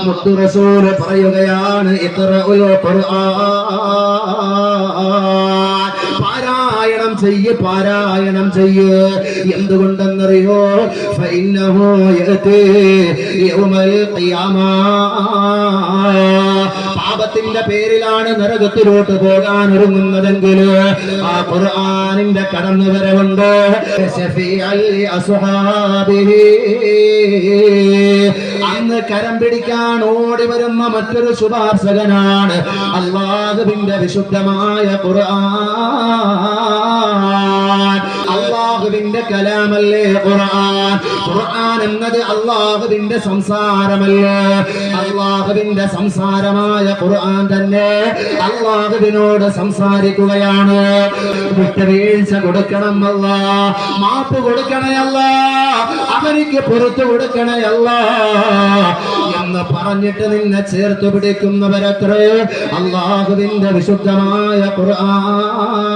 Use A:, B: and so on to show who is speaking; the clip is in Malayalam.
A: മുത്തു റസൂൽ പറയുകയാണ് ഇഖ്റഉൽ ഖുർആൻ, പാരായണം ചെയ്യ്. എന്തുകൊണ്ടെന്നറിയോ? ഫഇന്നഹു യഅതി യൗമൽ ഖിയാമ. പാപത്തിന്റെ പേരിലാണ് നരകത്തിലോട്ട് പോകാൻ ഒരുങ്ങുന്നതെങ്കിൽ ആ ഖുർആനിന്റെ കടന്നുവരവുണ്ട്. അന്ന് കരം പിടിക്കാൻ ഓടി വരുന്ന മറ്റൊരു ശുപാർശകനാണ് അല്ലാഹുവിന്റെ വിശുദ്ധമായ ഖുർആൻ. അല്ലാഹുവിന്റെ കലാമല്ലേ ഖുർആൻ. ഖുർആൻ എന്നത് അല്ലാഹുവിന്റെ സംസാരമല്ലേ. അല്ലാഹുവിന്റെ സംസാരമായ ഖുർആൻ തന്നെ അല്ലാഹുവിനോട് സംസാരിക്കുകയാണ്. വിട്ടുവീഴ്ച കൊടുക്കണം അല്ലാ, മാപ്പ് കൊടുക്കണേ അല്ലാ, അവനിക്ക് പുറത്തു കൊടുക്കണേ അല്ലാ എന്ന് പറഞ്ഞിട്ട് നിന്നെ ചേർത്ത് പിടിക്കുന്നവരത്രേ അല്ലാഹുവിന്റെ വിശുദ്ധമായ ഖുർആൻ.